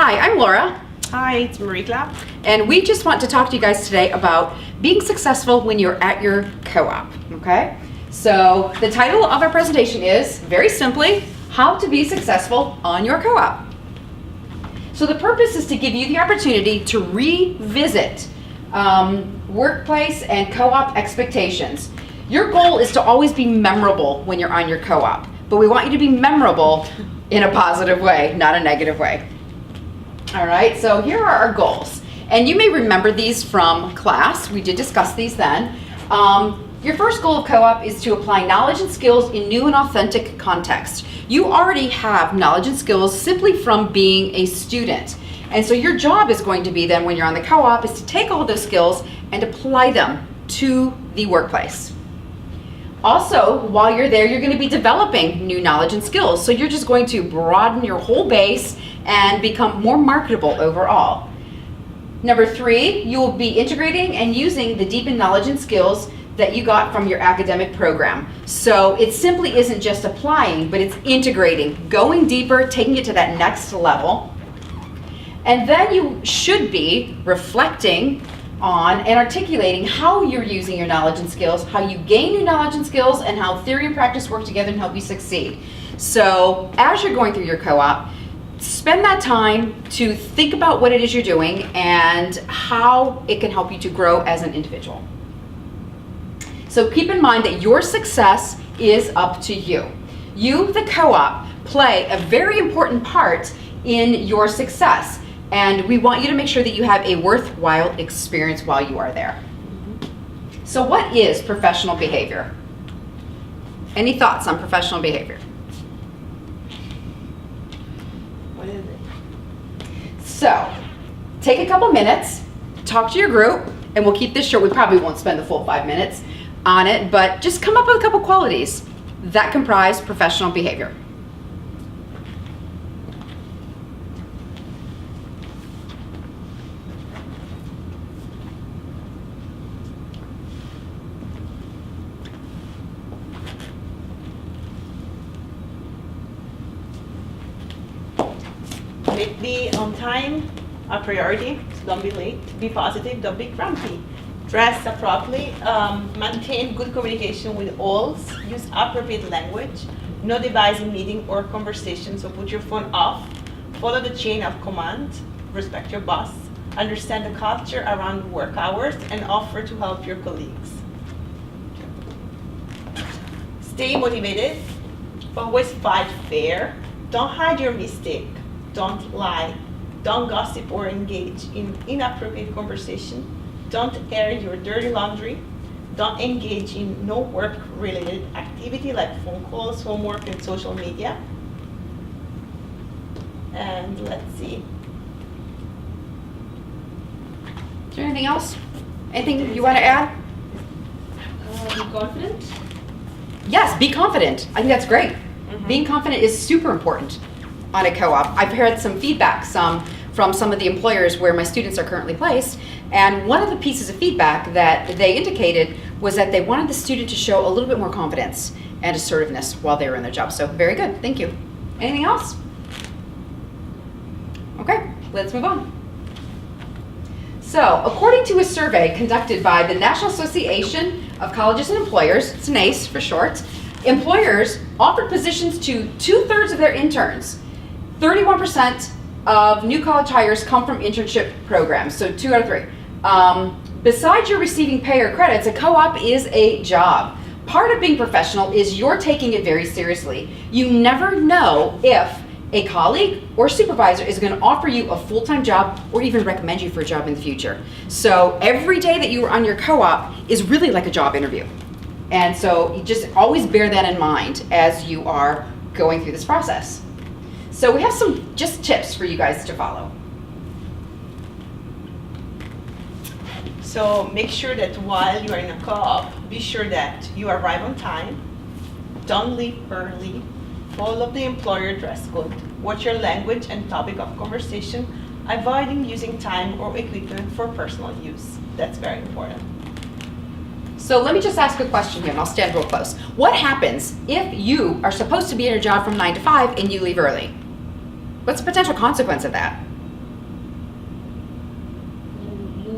Hi, I'm Laura. Hi, it's Marie Clap. And we just want to talk to you guys today about being successful when you're at your co-op, okay? So the title of our presentation is, very simply, How to Be Successful on Your Co-op. So the purpose is to give you the opportunity to revisit workplace and co-op expectations. Your goal is to always be memorable when you're on your co-op, but we want you to be memorable in a positive way, not a negative way. All right, so here are our goals. And you may remember these from class. We did discuss these then. Your first goal of co-op is to apply knowledge and skills in new and authentic context. You already have knowledge and skills simply from being a student. And so your job is going to be then when you're on the co-op is to take all those skills and apply them to the workplace. Also, while you're there, you're going to be developing new knowledge and skills. So you're just going to broaden your whole base and become more marketable overall. Number 3, you will be integrating and using the deepened knowledge and skills that you got from your academic program. So it simply isn't just applying, but it's integrating, going deeper, taking it to that next level. And then you should be reflecting on and articulating how you're using your knowledge and skills, how you gain new knowledge and skills, and how theory and practice work together and help you succeed. So as you're going through your co-op, spend that time to think about what it is you're doing and how it can help you to grow as an individual. So keep in mind that your success is up to you. You, the co-op, play a very important part in your success. And we want you to make sure that you have a worthwhile experience while you are there. So what is professional behavior? Any thoughts on professional behavior? What is it? So take a couple minutes, talk to your group, and we'll keep this short. We probably won't spend the full 5 minutes on it, but just come up with a couple qualities that comprise professional behavior. Be on time, a priority, so don't be late. Be positive, don't be grumpy. Dress appropriately, maintain good communication with all, use appropriate language, no device in meeting or conversation, so put your phone off. Follow the chain of command, respect your boss, understand the culture around work hours, and offer to help your colleagues. Stay motivated, always fight fair, don't hide your mistake. Don't lie, don't gossip or engage in inappropriate conversation, don't air your dirty laundry, don't engage in no work-related activity like phone calls, homework, and social media. And let's see. Is there anything else? Anything you want to add? Be confident. Yes, be confident. I think that's great. Being confident is super important on a co-op. I've heard some feedback from some of the employers where my students are currently placed, and one of the pieces of feedback that they indicated was that they wanted the student to show a little bit more confidence and assertiveness while they were in their job. So very good, thank you. Anything else? Okay, let's move on. So according to a survey conducted by the National Association of Colleges and Employers, it's NACE for short, employers offered positions to 2/3 of their interns. 31% of new college hires come from internship programs, so 2 out of 3. Besides your receiving pay or credits, a co-op is a job. Part of being professional is you're taking it very seriously. You never know if a colleague or supervisor is going to offer you a full-time job or even recommend you for a job in the future. So every day that you are on your co-op is really like a job interview. And so you just always bear that in mind as you are going through this process. So we have some just tips for you guys to follow. So make sure that while you are in a co-op, be sure that you arrive on time, don't leave early, follow the employer dress code, watch your language and topic of conversation, avoiding using time or equipment for personal use. That's very important. So let me just ask a question here, and I'll stand real close. What happens if you are supposed to be in your job from 9 to 5 and you leave early? What's the potential consequence of that?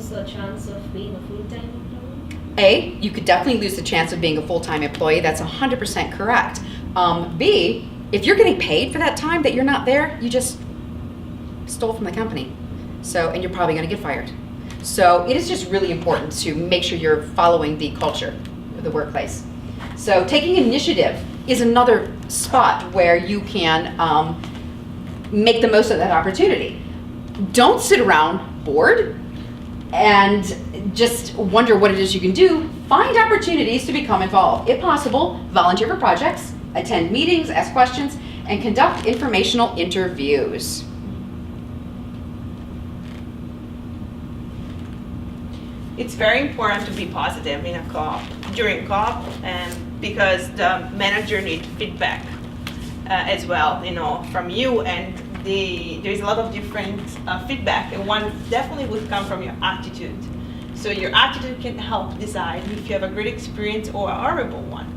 lose the chance of being a full-time employee? A, you could definitely lose the chance of being a full-time employee. That's 100% correct. B, if you're getting paid for that time that you're not there, you just stole from the company. So, and you're probably going to get fired. So it is just really important to make sure you're following the culture of the workplace. So taking initiative is another spot where you can make the most of that opportunity. Don't sit around bored and just wonder what it is you can do. Find opportunities to become involved. If possible, volunteer for projects, attend meetings, ask questions, and conduct informational interviews. It's very important to be positive in a co-op, during co-op, and because the manager needs feedback as well, from you, and there's a lot of different feedback, and one definitely would come from your attitude. So your attitude can help decide if you have a great experience or a horrible one.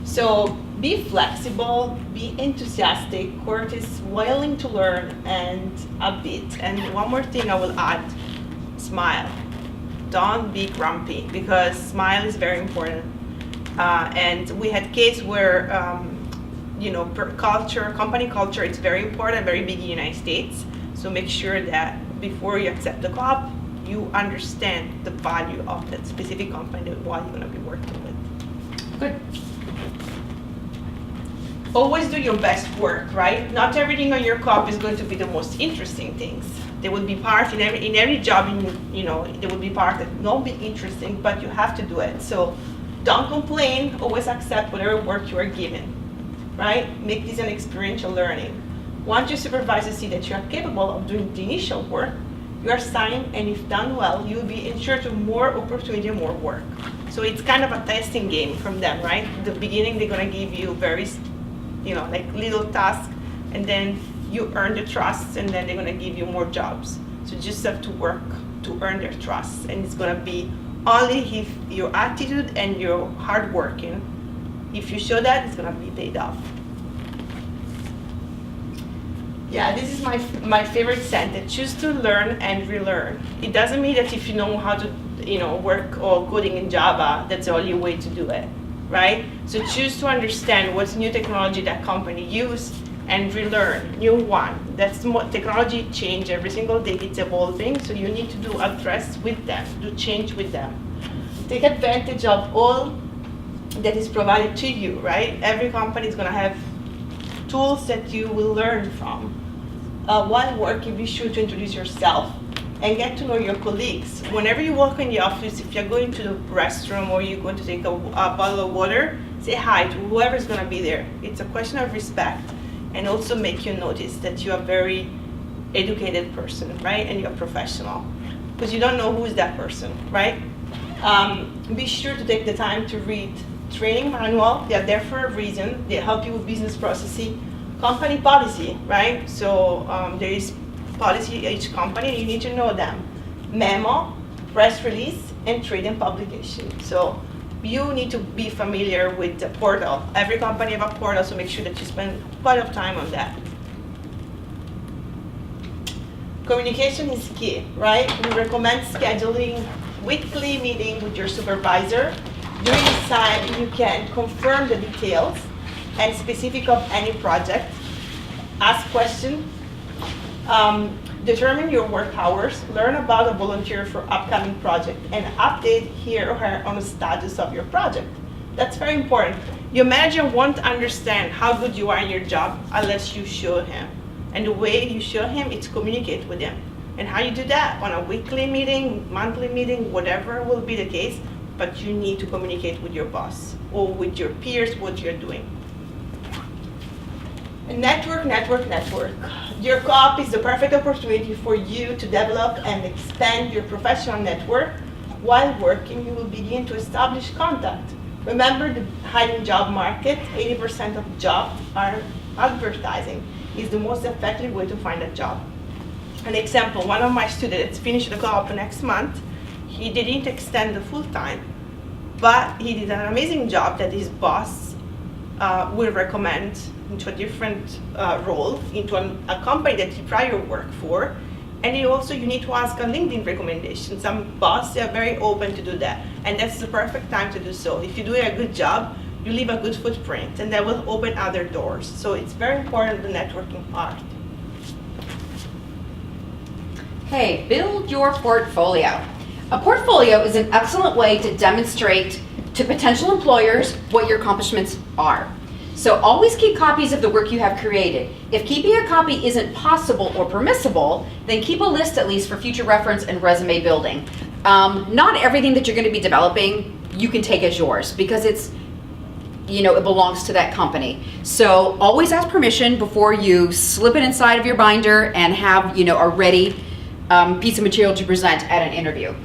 So be flexible, be enthusiastic, courteous, willing to learn, and upbeat. And one more thing I will add, smile. Don't be grumpy, because smile is very important. And we had case where, company culture, it's very important, very big in the United States. So make sure that before you accept the co-op, you understand the value of that specific company, what you're going to be working with. Good. Always do your best work, right? Not everything on your co-op is going to be the most interesting things. There will be part in every job, there will be part that won't be interesting, but you have to do it. So don't complain, always accept whatever work you are given, right? Make this an experiential learning. Once your supervisor see that you are capable of doing the initial work, you are assigned, and if done well, you'll be ensured of more opportunity and more work. So it's kind of a testing game from them, right? At the beginning, they're gonna give you very, like little tasks, and then you earn the trust, and then they're gonna give you more jobs. So you just have to work to earn their trust, and it's gonna be only if your attitude and your hard working, if you show that, it's gonna be paid off. Yeah, this is my favorite sentence. Choose to learn and relearn. It doesn't mean that if you know how to, work or coding in Java, that's the only way to do it, right? So choose to understand what's new technology that company use and relearn new one. That's more technology change every single day. It's evolving, so you need to do address with them, do change with them. Take advantage of all that is provided to you, right? Every company is gonna have tools that you will learn from. While working, be sure to introduce yourself and get to know your colleagues. Whenever you walk in the office, if you're going to the restroom or you're going to take a bottle of water, say hi to whoever's gonna be there. It's a question of respect, and also make you notice that you're a very educated person, right? And you're a professional, because you don't know who is that person, right? Be sure to take the time to read training manual. They are there for a reason. They help you with business processing, company policy, right? So there is policy each company, you need to know them. Memo, press release, and trade and publication. So you need to be familiar with the portal. Every company have a portal, so make sure that you spend quite a lot of time on that. Communication is key, right? We recommend scheduling weekly meeting with your supervisor. During this time, you can confirm the details and specific of any project, ask questions, determine your work hours, learn about a volunteer for upcoming project, and update here or her on the status of your project. That's very important. Your manager won't understand how good you are in your job unless you show him. And the way you show him is communicate with him. And how you do that? On a weekly meeting, monthly meeting, whatever will be the case, but you need to communicate with your boss or with your peers what you're doing. Network, network, network. Your co-op is the perfect opportunity for you to develop and expand your professional network. While working, you will begin to establish contact. Remember, the hiring job market, 80% of jobs are advertising. Is the most effective way to find a job. An example, one of my students finished the co-op next month. He didn't extend the full time, but he did an amazing job that his boss will recommend into a different role, into a company that he prior worked for, and And you need to ask a LinkedIn recommendation. Some bosses are very open to do that, and that's the perfect time to do so. If you do a good job, you leave a good footprint, and that will open other doors. So it's very important, the networking part. Hey, build your portfolio. A portfolio is an excellent way to demonstrate to potential employers what your accomplishments are. So always keep copies of the work you have created. If keeping a copy isn't possible or permissible, then keep a list at least for future reference and resume building. Not everything that you're going to be developing you can take as yours, because it's, it belongs to that company. So always ask permission before you slip it inside of your binder and have, a ready piece of material to present at an interview.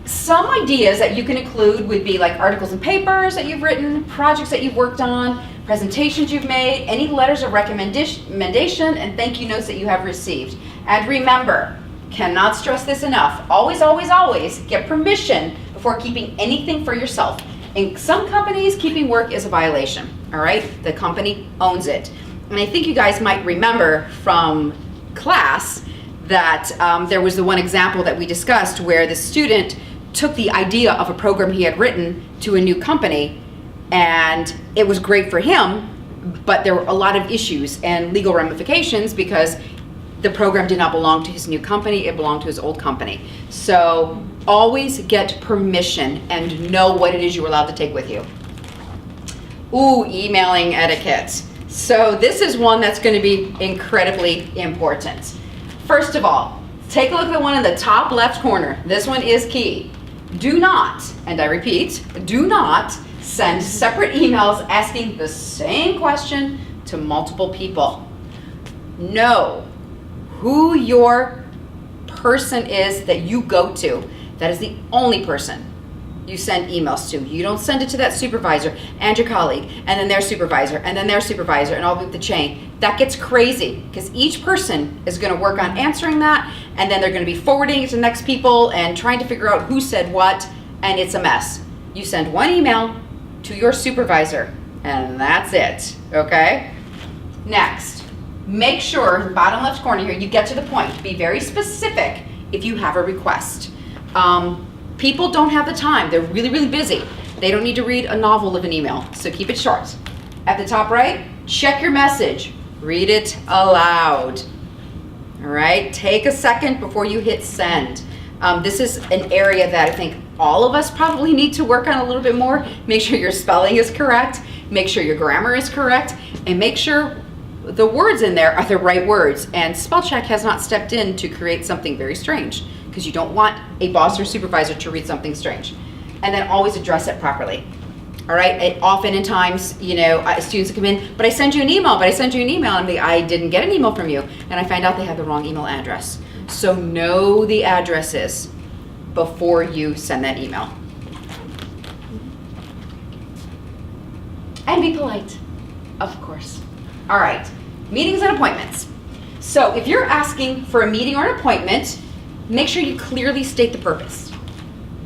Some ideas that you can include would be like articles and papers that you've written, projects that you've worked on, presentations you've made, any letters of recommendation, and thank you notes that you have received. And remember, cannot stress this enough, always, always, always get permission before keeping anything for yourself. In some companies, keeping work is a violation, all right? The company owns it. And I think you guys might remember from class that there was the one example that we discussed where the student took the idea of a program he had written to a new company, and it was great for him, but there were a lot of issues and legal ramifications because the program did not belong to his new company, it belonged to his old company. So always get permission and know what it is you're allowed to take with you. Ooh, emailing etiquette. So this is one that's going to be incredibly important. First of all, take a look at the one in the top left corner. This one is key. Do not, and I repeat, do not send separate emails asking the same question to multiple people. Know who your person is that you go to. That is the only person you send emails to. You don't send it to that supervisor and your colleague, and then their supervisor, and then their supervisor, and all up the chain. That gets crazy because each person is going to work on answering that, and then they're going to be forwarding it to the next people and trying to figure out who said what, and it's a mess. You send one email to your supervisor, and that's it, okay? Next, make sure, bottom left corner here, you get to the point. Be very specific if you have a request. People don't have the time. They're really, really busy. They don't need to read a novel of an email, so keep it short. At the top right, check your message. Read it aloud. All right, take a second before you hit send. This is an area that I think all of us probably need to work on a little bit more. Make sure your spelling is correct, make sure your grammar is correct, and make sure the words in there are the right words. And spell check has not stepped in to create something very strange, because you don't want a boss or supervisor to read something strange. And then always address it properly. All right, and often in times, students come in, but I send you an email, and I didn't get an email from you, and I find out they have the wrong email address. So know the addresses before you send that email. And be polite, of course. All right, meetings and appointments. So if you're asking for a meeting or an appointment, make sure you clearly state the purpose.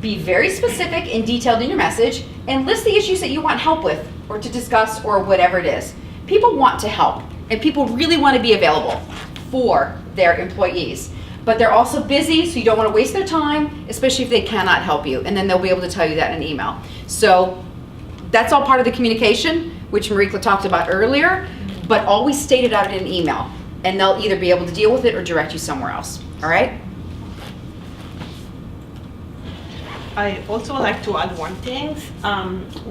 Be very specific and detailed in your message, and list the issues that you want help with or to discuss or whatever it is. People want to help, and people really want to be available for their employees. But they're also busy, so you don't want to waste their time, especially if they cannot help you, and then they'll be able to tell you that in an email. So that's all part of the communication, which Marika talked about earlier, but always state it out in an email, and they'll either be able to deal with it or direct you somewhere else, all right? I also like to add one thing.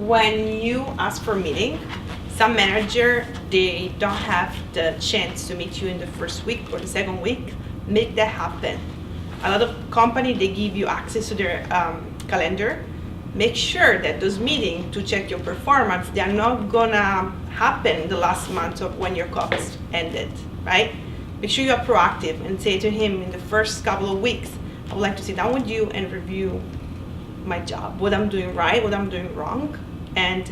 When you ask for a meeting, some manager, they don't have the chance to meet you in the first week or the second week. Make that happen. A lot of companies, they give you access to their calendar. Make sure that those meetings to check your performance, they are not gonna happen the last month of when your cost ended, right? Make sure you are proactive and say to him in the first couple of weeks, I would like to sit down with you and review my job, what I'm doing right, what I'm doing wrong, and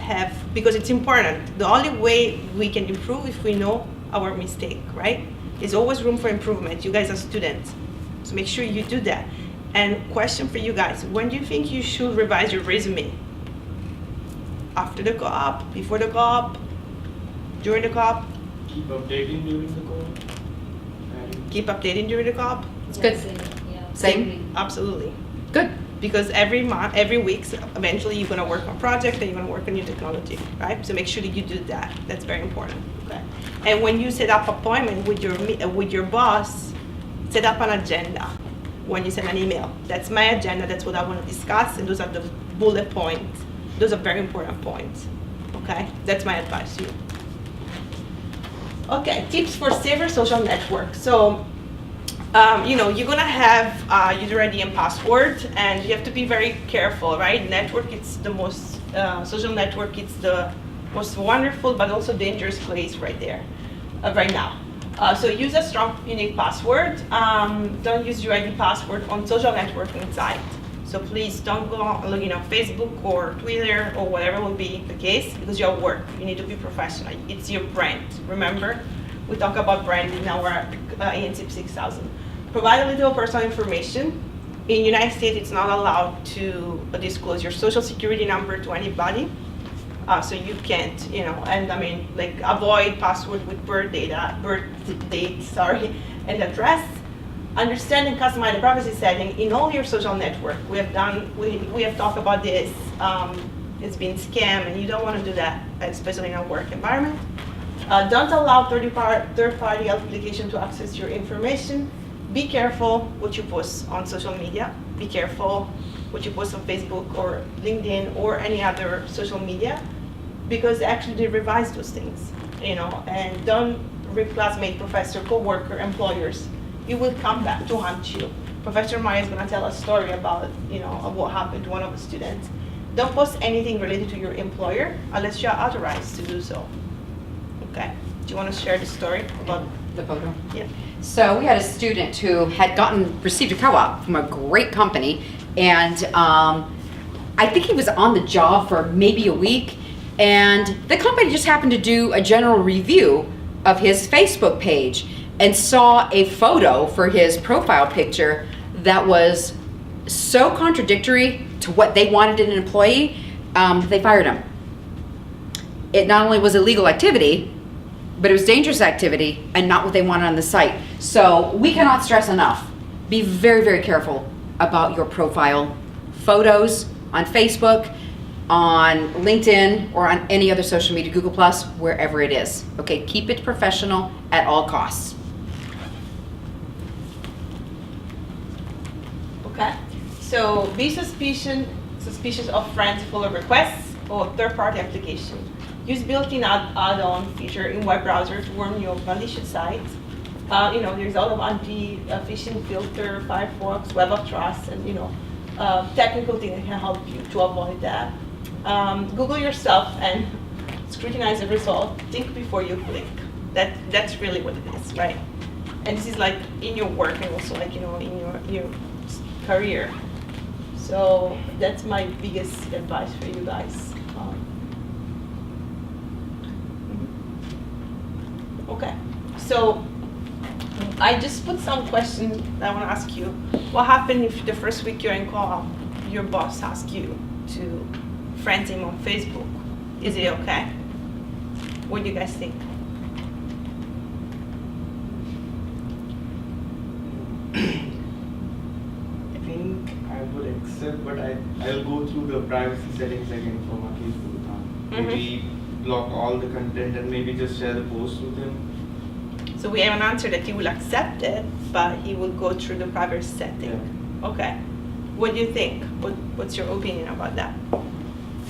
because it's important. The only way we can improve if we know our mistake, right? There's always room for improvement. You guys are students, so make sure you do that. And question for you guys, when do you think you should revise your resume? After the co-op, before the co-op, during the co-op? Keep updating during the co-op. Keep updating during the co-op? It's Yeah, good. same. Yeah. Same? Agree. Absolutely. Good. Because every month, every week, eventually you're gonna work on project and you're gonna work on new technology, right? So make sure that you do that. That's very important. Okay. And when you set up appointment with your boss, set up an agenda. When you send an email, that's my agenda. That's what I want to discuss, and those are the bullet points. Those are very important points. Okay. That's my advice to you. Okay. Tips for safer social network. So. You're gonna have user ID and password, and you have to be very careful, right? Network, it's the most, social network, it's the most wonderful but also dangerous place right there, right now. So use a strong, unique password. Don't use your ID password on social networking site. So please don't go on, Facebook or Twitter or whatever will be the case, because you're at work. You need to be professional. It's your brand. Remember, we talk about brand in our ENCP6000. Provide a little personal information. In the United States, it's not allowed to disclose your social security number to anybody. So you can't, and avoid password with birth date, and address. Understand and customize the privacy setting in all your social network. We have talked about this. It's been scam, and you don't want to do that, especially in a work environment. Don't allow third-party application to access your information. Be careful what you post on social media. Be careful what you post on Facebook or LinkedIn or any other social media, because actually they revise those things, and don't rip classmate, professor, co-worker, employers. It will come back to haunt you. Professor Maya is going to tell a story about, of what happened to one of the students. Don't post anything related to your employer unless you are authorized to do so. Okay. Do you want to share the story about The photo? Yeah. So we had a student who had received a co-op from a great company, and I think he was on the job for maybe a week, and the company just happened to do a general review of his Facebook page and saw a photo for his profile picture that was so contradictory to what they wanted in an employee, they fired him. It not only was illegal activity, but it was dangerous activity and not what they wanted on the site. So we cannot stress enough. Be very, very careful about your profile photos on Facebook, on LinkedIn, or on any other social media, Google+, wherever it is. Okay, keep it professional at all costs. Okay. So be suspicious of friends follow requests or third-party application. Use built-in add-on feature in web browser to warn you of malicious sites. There's a lot of anti-phishing filter, Firefox, Web of Trust, and technical things that can help you to avoid that. Google yourself and scrutinize the result. Think before you click. That's really what it is, right? And this is like in your work and also like in your career. So that's my biggest advice for you guys. Okay, so I just put some questions that I want to ask you. What happened if the first week you're in co-op, your boss asks you to friend him on Facebook? Is it okay? What do you guys think? I think I would accept, but I'll go through the privacy settings again for my Facebook account. Maybe block all the content and maybe just share the post with him. So we have an answer that he will accept it, but he will go through the privacy setting. Yeah. Okay. What do you think? What's your opinion about that? I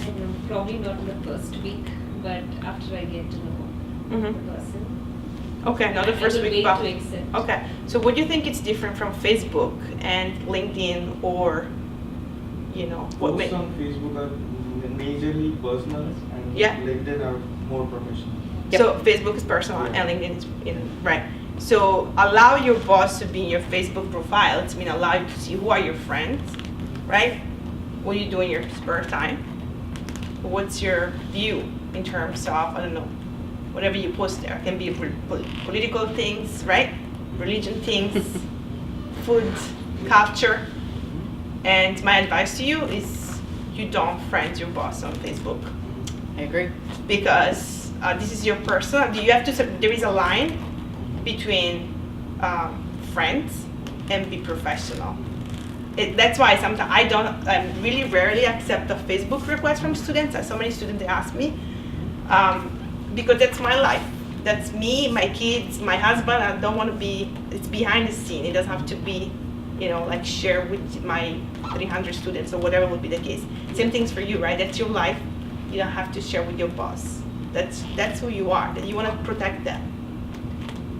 don't know, probably not in the first week, but after I get to know the person. Okay, not the first I will week, wait but to accept. okay. So what do you think it's different from Facebook and LinkedIn, or what? Posts on Facebook are majorly personal and Yeah. LinkedIn are more professional. Yep. So Facebook is personal Yeah. and LinkedIn is right. So allow your boss to be in your Facebook profile. It's mean allow you to see who are your friends, right? What do you do in your spare time? What's your view in terms of, I don't know, whatever you post there. It can be political things, right? Religion things, food, culture. And my advice to you is you don't friend your boss on Facebook, I agree. because this is your personal. You have to. There is a line between friends and be professional. That's why sometimes I really rarely accept a Facebook request from students. So many students, they ask me, because that's my life. That's me, my kids, my husband. I don't want to be, it's behind the scene. It doesn't have to be, like share with my 300 students or whatever would be the case. Same things for you, right? That's your life. You don't have to share with your boss. That's who you are. That you want to protect them.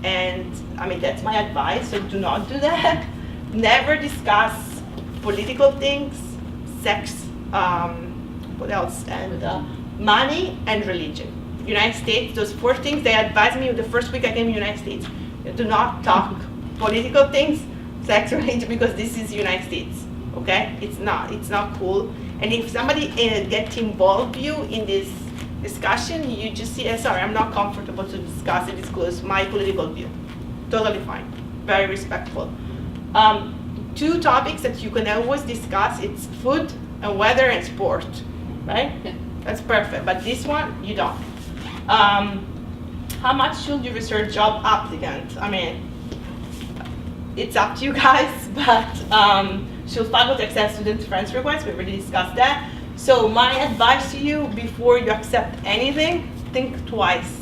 And I mean, that's my advice. So do not do that. Never discuss political things, sex, what else? And money and religion. United States, those 4 things, they advised me the first week I came to the United States. Do not talk political things, sex, religion, because this is United States, okay? It's not cool. And if somebody gets involved you in this discussion, you just say, sorry, I'm not comfortable to discuss and disclose my political view. Totally fine, very respectful. 2 topics that you can always discuss, it's food and weather and sport, right? That's perfect, but this one, you don't. How much should you research job applicant? I mean, it's up to you guys, but should faculty accept student friends requests? We already discussed that. So my advice to you, before you accept anything, think twice.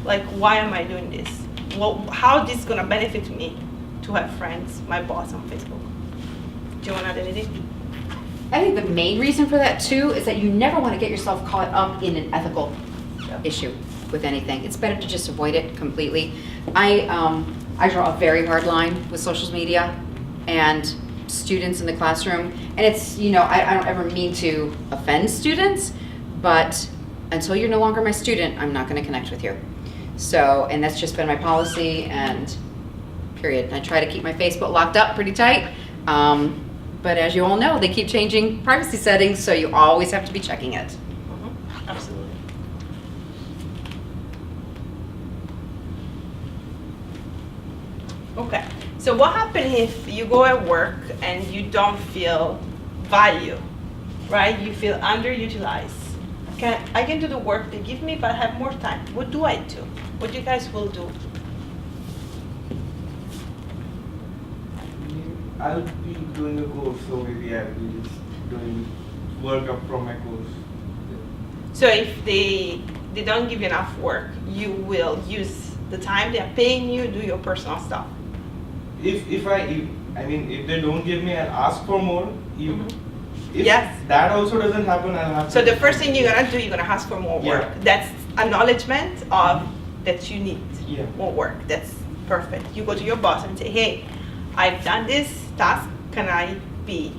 Like, why am I doing this? How this is gonna benefit me to have friends, my boss on Facebook? Do you wanna add anything? I think the main reason for that too is that you never want to get yourself caught up in an ethical issue with anything. It's better to just avoid it completely. I draw a very hard line with social media and students in the classroom, and it's, I don't ever mean to offend students, but until you're no longer my student, I'm not going to connect with you. So, and that's just been my policy, and period. I try to keep my Facebook locked up pretty tight, but as you all know, they keep changing privacy settings, so you always have to be checking it. Mm-hmm. Absolutely. Okay, so what happens if you go at work and you don't feel value, right? You feel underutilized. I can do the work they give me, but I have more time. What do I do? What you guys will do? I'll be doing a course, so maybe I'll be just doing work up from my course. So if they don't give you enough work, you will use the time they're paying you, do your personal stuff. If they don't give me, I'll ask for more. If Yes. that also doesn't happen, I'll have to. So the first thing you're gonna do, you're gonna ask for more work. Yeah. That's acknowledgement of that you need Yeah. more work. That's perfect. You go to your boss and say, hey, I've done this task. Can I be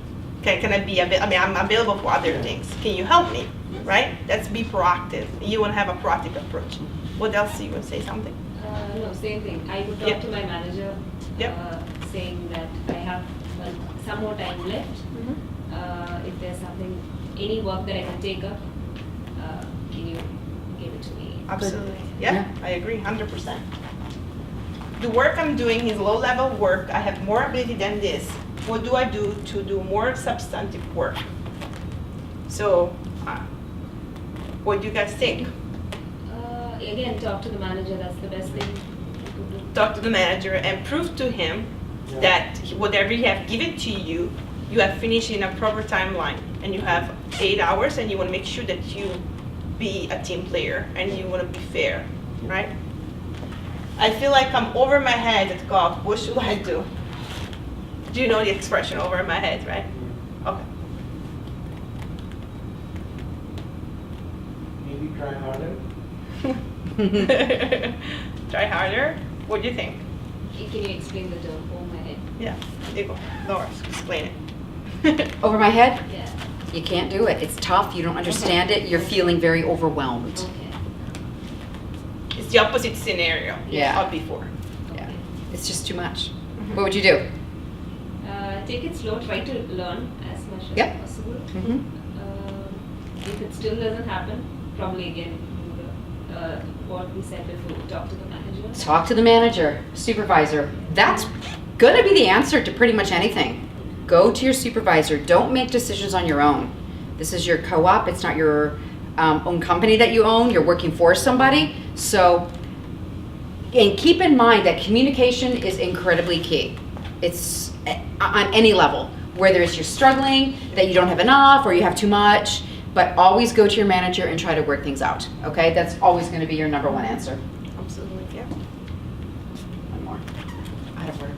I'm available for other things. Can you help me? Right? That's be proactive. You want to have a proactive approach. What else? You would say something? No, same thing. I would talk Yep. to my manager, Yep. saying that I have some more time left. If there's something, any work that I can take up, can you give it to me? Absolutely. Yeah, I agree, 100%. The work I'm doing is low-level work. I have more ability than this. What do I do to do more substantive work? So, what do you guys think? Again, talk to the manager. That's the best thing you could do. Talk to the manager and prove to him that whatever he have given to you, you have finished in a proper timeline, and you have 8 hours, and you want to make sure that you be a team player and you want to be fair, right? I feel like I'm over my head at golf. What should I do? Do you know the expression over my head, right? Okay. Maybe try harder. Try harder. What do you think? Can you explain the term over my head? Yeah, there you go. Laura, explain it. Over my head? Yeah. You can't do it. It's tough. You don't understand it. You're feeling very overwhelmed. Okay. It's the opposite scenario Yeah. of before. Yeah. It's just too much. What would you do? Take it slow. Try to learn as much as Yep. possible. Mm-hmm. If it still doesn't happen, probably again, what we said before, talk to the manager. Talk to the manager, supervisor. That's gonna be the answer to pretty much anything. Go to your supervisor. Don't make decisions on your own. This is your co-op. It's not your own company that you own. You're working for somebody. So, and keep in mind that communication is incredibly key. It's on any level, whether it's you're struggling, that you don't have enough, or you have too much, but always go to your manager and try to work things out, okay? That's always gonna be your number one answer. Absolutely, yeah. One more. Out of order.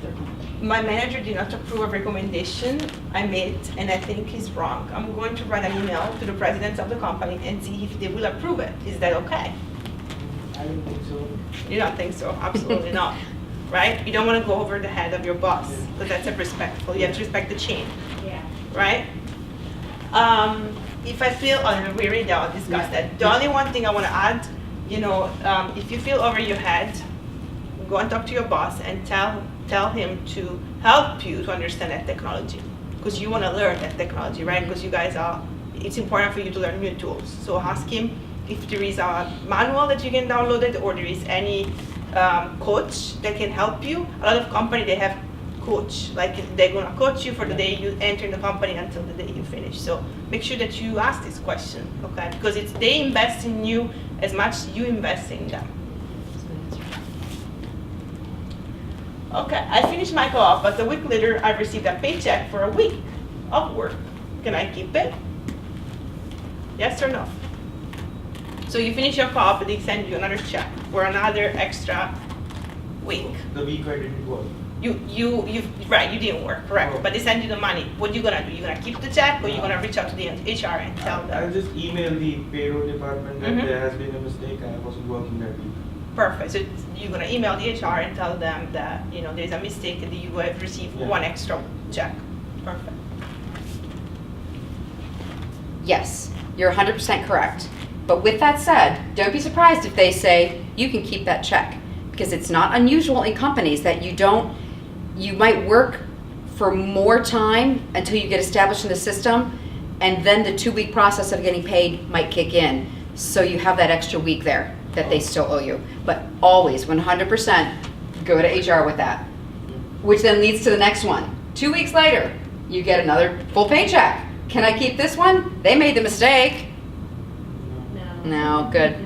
Third one. My manager did not approve a recommendation I made, and I think he's wrong. I'm going to write an email to the presidents of the company and see if they will approve it. Is that okay? I don't think so. You don't think so? Absolutely not. Right? You don't want to go over the head of your boss, because that's disrespectful. You have to respect the chain, Yeah. right? If I feel, oh, we already discussed that. The only one thing I want to add, if you feel over your head, go and talk to your boss and tell him to help you to understand that technology, because you want to learn that technology, right? Because you guys it's important for you to learn new tools. So ask him if there is a manual that you can download it, or there is any coach that can help you. A lot of companies, they have coach, like they're gonna coach you for the day you enter the company until the day you finish. So make sure that you ask this question, okay? Because they invest in you as much as you invest in them. Okay, I finished my co-op, but a week later I received a paycheck for a week of work. Can I keep it? Yes or no? So you finish your co-op, they send you another check for another extra week. The week I didn't work. You didn't work, correct? Oh. But they send you the money. What you gonna do? You gonna keep the check, or you gonna reach out to the HR and tell I'll them? just email the payroll department that Mhm. there has been a mistake. I wasn't working that week. Perfect. So you're gonna email the HR and tell them that there's a mistake and that you have received Yeah. one extra check. Perfect. Yes, you're 100% correct. But with that said, don't be surprised if they say, you can keep that check. Because it's not unusual in companies that you might work for more time until you get established in the system, and then the 2-week process of getting paid might kick in. So you have that extra week there that they still owe you. But always, 100%, go to HR with that. Which then leads to the next one. 2 weeks later, you get another full paycheck. Can I keep this one? They made the mistake. No. No, good.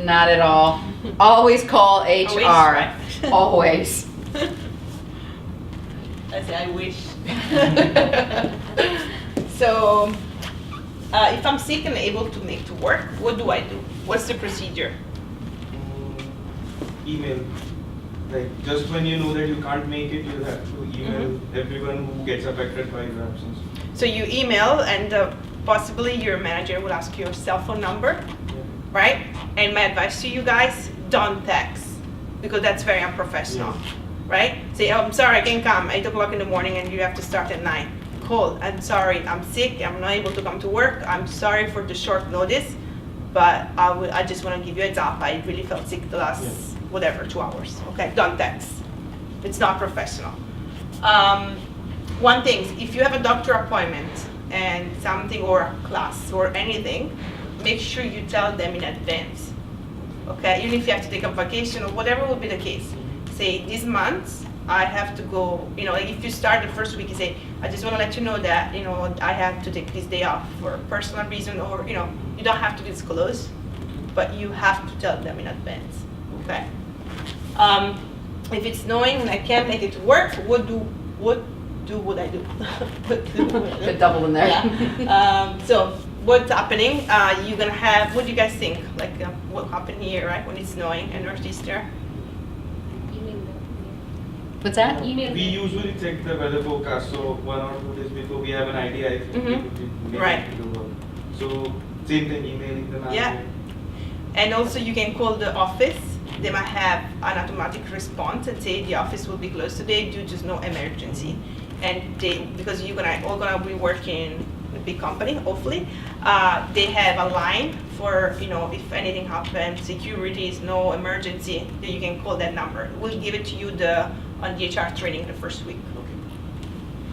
Not at all. Always call HR. right? Always. I say, I wish. So, if I'm sick and able to make to work, what do I do? What's the procedure? Email. Like, just when you know that you can't make it, you have to email everyone who gets affected by your absence. So you email, and possibly your manager will ask you your cell phone number, Yeah. right? And my advice to you guys, don't text, because that's very unprofessional, right? Say, oh, I'm sorry, I can't come, 8 o'clock in the morning, and you have to start at 9. Call, I'm sorry, I'm sick, I'm not able to come to work, I'm sorry for the short notice, but I just want to give you a heads up, I really felt sick the last, 2 hours, okay? Don't text. It's not professional. One thing, if you have a doctor appointment and something, or a class or anything, make sure you tell them in advance, okay? Even if you have to take a vacation or whatever will be the case. Say, this month, I have to go, like if you start the first week, you say, I just want to let you know that, I have to take this day off for a personal reason, or, you don't have to disclose, but you have to tell them in advance, okay? If it's snowing and I can't make it to work, what would I do? Put double in there. Yeah. So what's happening? You're gonna have. What do you guys think? Like what happened here, right? When it's snowing and Northeaster. Email them. What's that? Email We them. usually check the weather forecast, so 1 or 2 days before we have an idea if we make Right. it to work. So same thing, emailing them. Yeah. And also you can call the office. They might have an automatic response and say the office will be closed today due to no emergency. And because you're all gonna be working in a big company, hopefully, they have a line for, if anything happens, security is no emergency, then you can call that number. We'll give it to you on the HR training the first week.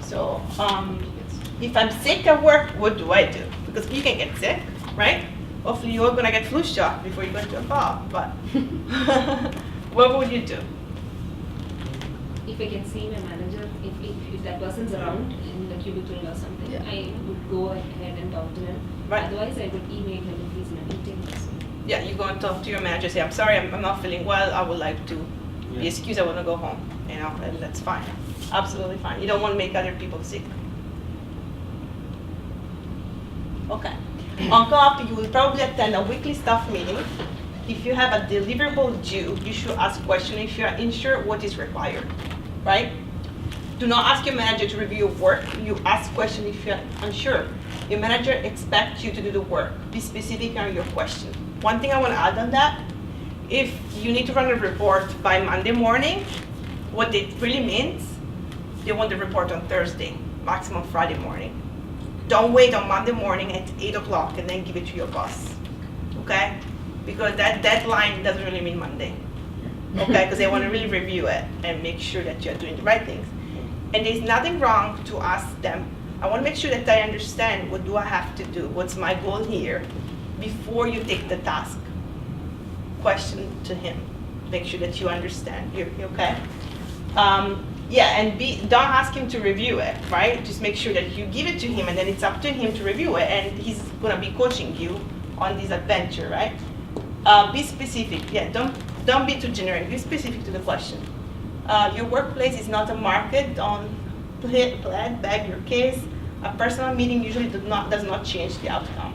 So, if I'm sick at work, what do I do? Because you can get sick, right? Hopefully you're gonna get flu shot before you go to a bar, but what would you do? If I can see my manager, if that person's around in the cubicle or something, Yeah. I would go ahead and talk to him. Right. Otherwise, I would email him if he's in a meeting or something. Yeah, you go and talk to your manager, say, I'm sorry, I'm not feeling well, I would like to The Yeah. excuse, I want to go home, and that's fine. Absolutely fine. You don't want to make other people sick. Okay. On co-op, you will probably attend a weekly staff meeting. If you have a deliverable due, you should ask questions if you are unsure what is required, right? Do not ask your manager to review your work. You ask questions if you're unsure. Your manager expects you to do the work. Be specific on your question. One thing I want to add on that, if you need to run a report by Monday morning, what it really means, they want the report on Thursday, maximum Friday morning. Don't wait on Monday morning at 8 o'clock and then give it to your boss, okay? Because that deadline doesn't really mean Monday, okay? Because they want to really review it and make sure that you're doing the right things. And there's nothing wrong to ask them, I want to make sure that I understand what do I have to do, what's my goal here, before you take the task. Question to him, make sure that you understand, you okay? Yeah, and don't ask him to review it, right? Just make sure that you give it to him and then it's up to him to review it, and he's gonna be coaching you on this adventure, right? Be specific, yeah, don't be too generic, be specific to the question. Your workplace is not a market, don't beg your case. A personal meeting usually does not change the outcome.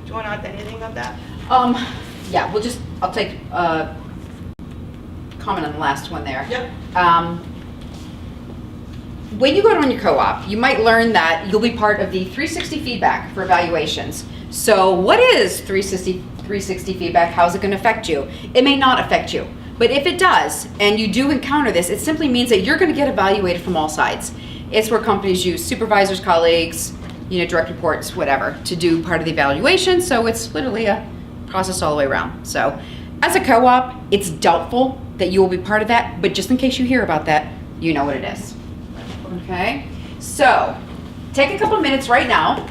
Do you wanna add anything on that? Yeah, I'll take comment on the last one there. Yep. When you go on your co-op, you might learn that you'll be part of the 360 feedback for evaluations. So what is 360 feedback? How's it going to affect you? It may not affect you, but if it does, and you do encounter this, it simply means that you're going to get evaluated from all sides. It's where companies use supervisors, colleagues, direct reports, whatever, to do part of the evaluation. So it's literally a process all the way around. So as a co-op, it's doubtful that you will be part of that, but just in case you hear about that, you know what it is. Okay, so take a couple minutes right now,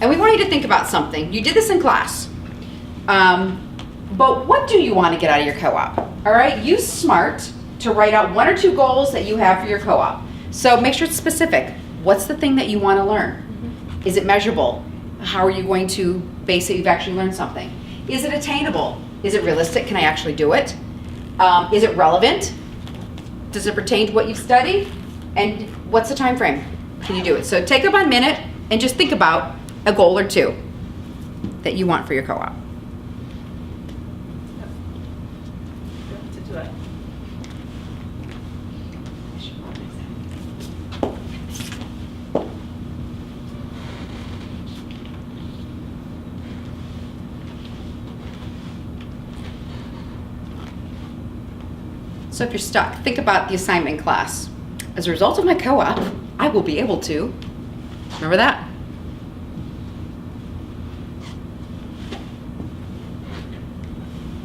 and we want you to think about something. You did this in class, but what do you want to get out of your co-op? All right, use SMART to write out 1 or 2 goals that you have for your co-op. So make sure it's specific. What's the thing that you want to learn? Is it measurable? How are you going to base it you've actually learned something? Is it attainable? Is it realistic? Can I actually do it? Is it relevant? Does it pertain to what you've studied? And what's the time frame? Can you do it? So take about a minute and just think about a goal or 2 that you want for your co-op. To do it. So if you're stuck, think about the assignment in class. As a result of my co-op, I will be able to, remember that?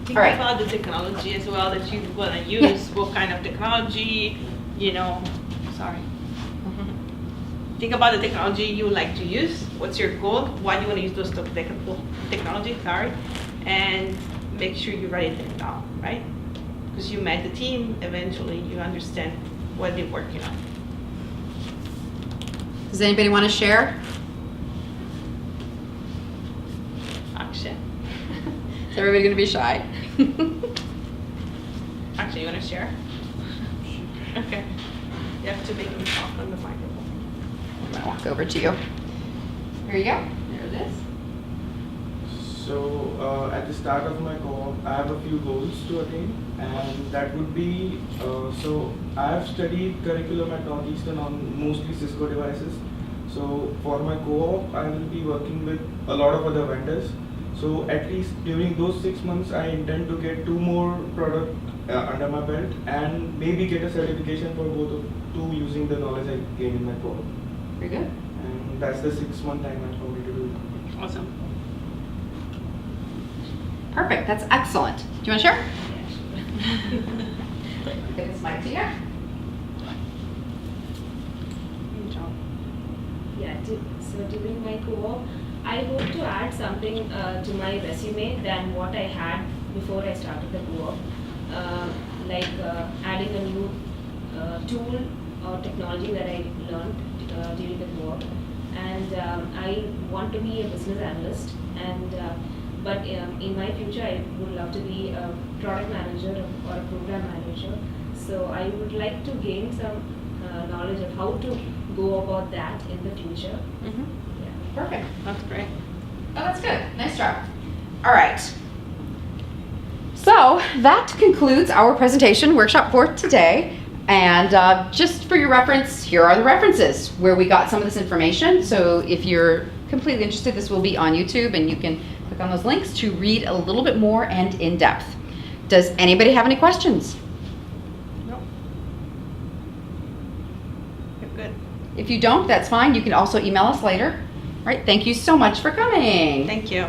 Think All right. about the technology as well that you want to use. What kind of technology, sorry. Think about the technology you would like to use. What's your goal? Why do you want to use those technology? Sorry, and make sure you write it down, right? Because you met the team, eventually you understand what they're working on. Does anybody want to share? Action. Is everybody going to be shy? Actually, you want to share? Okay. You have to make them talk on the microphone. I'm going to walk over to you. Here you go. There it is. So at the start of my co-op, I have a few goals to attain, and that would be, so I have studied curriculum at Northeastern on mostly Cisco devices. So for my co-op, I will be working with a lot of other vendors. So at least during those 6 months, I intend to get 2 more products under my belt and maybe get a certification for both of 2 using the knowledge I gained in my co-op. Very good. And that's the 6-month timeline for me to do that. Awesome. Perfect. That's excellent. Do you want to share? Get this mic to you. Good job. Yeah, so during my co-op, I hope to add something to my resume than what I had before I started the co-op. Like adding a new tool or technology that I learned during the co-op. And I want to be a business analyst, and but in my future I would love to be a product manager or a program manager. So I would like to gain some knowledge of how to go about that in the future. Mhm. Yeah. Perfect. That's great. Oh, that's good. Nice job. All right. So that concludes our presentation workshop for today. And just for your reference, here are the references where we got some of this information. So if you're completely interested, this will be on YouTube, and you can click on those links to read a little bit more and in depth. Does anybody have any questions? No. You're good. If you don't, that's fine. You can also email us later. All right. Thank you so much for coming. Thank you.